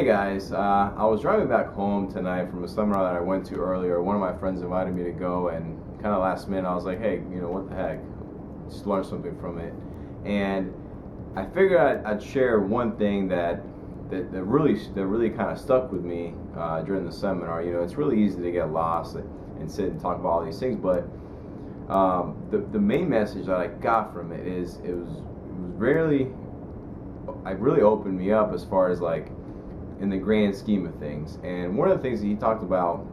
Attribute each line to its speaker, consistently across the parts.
Speaker 1: guys, I was driving back home tonight from a seminar that I went to earlier. One of my friends invited me to go, and kind of last minute I was like, hey, what the heck? Just learn something from it. And I figured I'd share one thing that really kind of stuck with me during the seminar. It's really easy to get lost and sit and talk about all these things, but the main message that I got from it is it really opened me up as far as like in the grand scheme of things. And one of the things that he talked about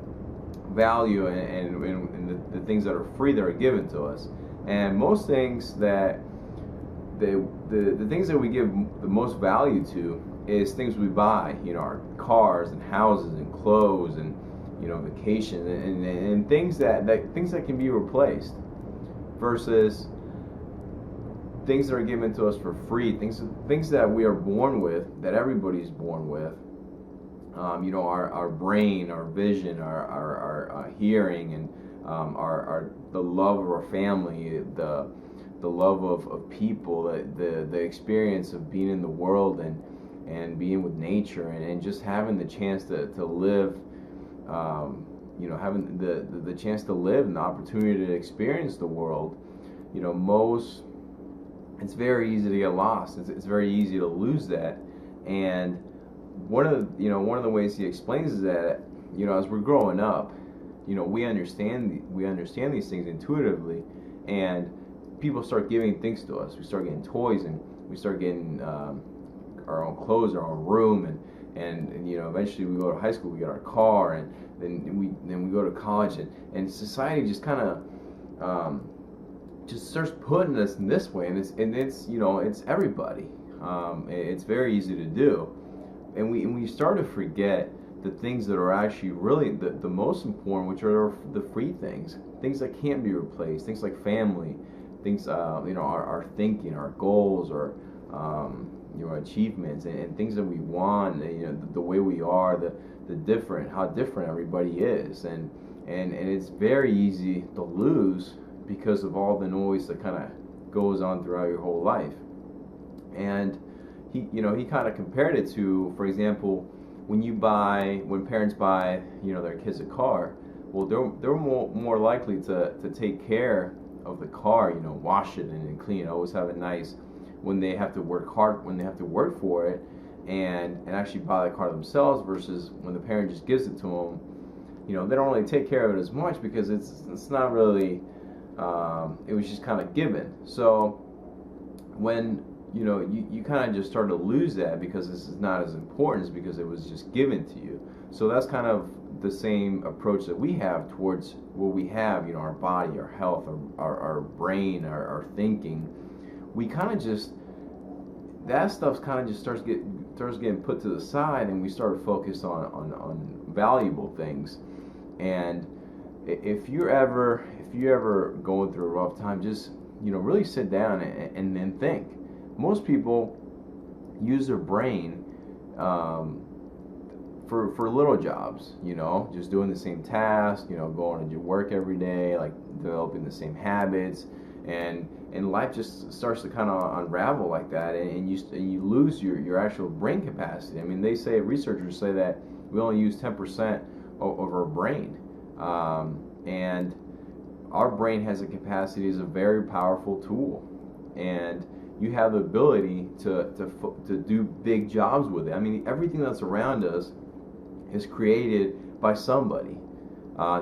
Speaker 1: value and the things that are free that are given to us. And most things that the things that we give the most value to is things we buy, our cars and houses and clothes and vacation and things that can be replaced, versus things that are given to us for free, things that we are born with, that everybody's born with. Our brain, our vision, our hearing, and the love of our family, the love of people, the experience of being in the world and being with nature and just having the chance to live, having the chance to live and the opportunity to experience the world. It's very easy to get lost. It's very easy to lose that. And one of the ways he explains is that as we're growing up, we understand these things intuitively, and people start giving things to us. We start getting toys, and we start getting our own clothes, our own room, and eventually we go to high school, we get our car, and then we go to college, and society just kind of just starts putting us in this way, and it's everybody. It's very easy to do, and we start to forget the things that are actually really the most important, which are the free things that can't be replaced, things like family, things our thinking, our goals, or achievements, and things that we want, the way we are, how different everybody is, and it's very easy to lose because of all the noise that kind of goes on throughout your whole life. And he kind of compared it to, for example, when parents buy their kids a car. Well, they're more likely to take care of the car, wash it and clean it, always have it nice, when they have to work hard, when they have to work for it and actually buy the car themselves, versus when the parent just gives it to them. They don't really take care of it as much because it's not really, it was just kind of given. So when you kind of just start to lose that because this is not as important, as because it was just given to you. So that's kind of the same approach that we have towards what we have, our body, our health, our brain, our thinking. We kind of just, that stuff kind of just starts getting put to the side, and we start to focus on valuable things. And if you're ever going through a rough time, just really sit down and think. Most people use their brain for little jobs, just doing the same task, going to work every day, like developing the same habits, and life just starts to kind of unravel like that, and you lose your actual brain capacity. I mean, researchers say that we only use 10% of our brain, and our brain has a capacity, is a very powerful tool, and you have the ability to do big jobs with it. I mean, everything that's around us is created by somebody.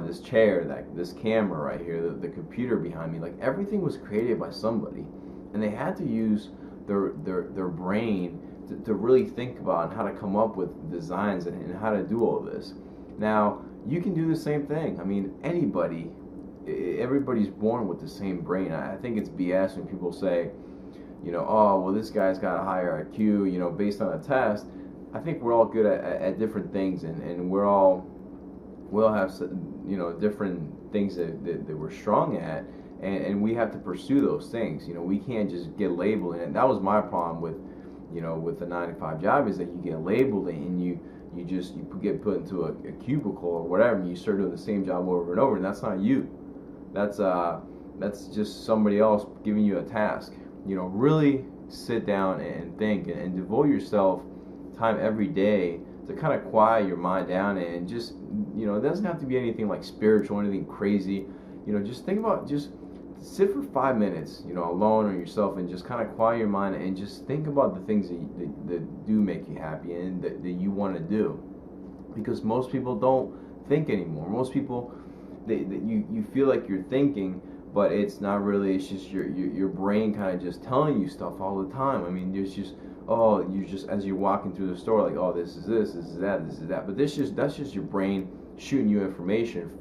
Speaker 1: This chair, this camera right here, the computer behind me, like everything was created by somebody, and they had to use their brain to really think about how to come up with designs and how to do all of this. Now, you can do the same thing. I mean, everybody's born with the same brain. I think it's BS when people say, oh, well, this guy's got a higher IQ, based on a test. I think we're all good at different things, and we all have different things that we're strong at, and we have to pursue those things. We can't just get labeled, and that was my problem with the 9-to-5 job, is that you get labeled and you get put into a cubicle or whatever, and you start doing the same job over and over, and that's not you. That's just somebody else giving you a task. Really sit down and think and devote yourself time every day to kind of quiet your mind down and just, it doesn't have to be anything like spiritual, anything crazy. Just think about, just sit for 5 minutes, alone or yourself, and just kind of quiet your mind and just think about the things that do make you happy and that you want to do. Because most people don't think anymore. Most people, you feel like you're thinking, but it's not really. It's just your brain kind of just telling you stuff all the time. I mean, there's just, you just, as you're walking through the store, like, oh, this is that. But that's just your brain shooting you information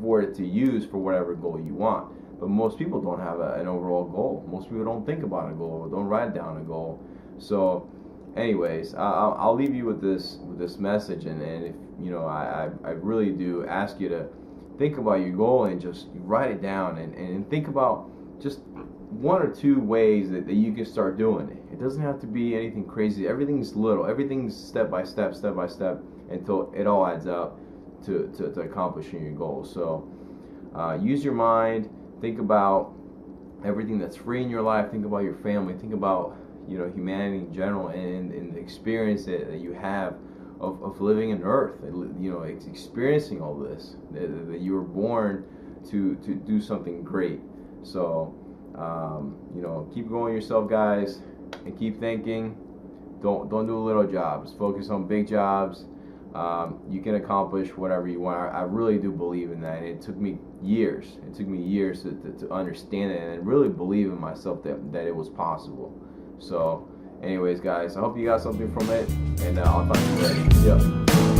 Speaker 1: for it to use for whatever goal you want. But most people don't have an overall goal. Most people don't think about a goal, don't write down a goal. So, anyways, I'll leave you with this message, and if I really do ask you to think about your goal and just write it down and think about just 1 or 2 ways that you can start doing it. It doesn't have to be anything crazy. Everything's little. Everything's step by step, until it all adds up to accomplishing your goal. So use your mind. Think about everything that's free in your life. Think about your family. Think about humanity in general, and the experience that you have of living on Earth. Experiencing all this. That you were born to do something great. So keep going yourself, guys, and keep thinking. Don't do little jobs. Focus on big jobs. You can accomplish whatever you want. I really do believe in that. It took me years. It took me years to understand it and really believe in myself that it was possible. So, anyways, guys, I hope you got something from it, and I'll talk to you later. Yep.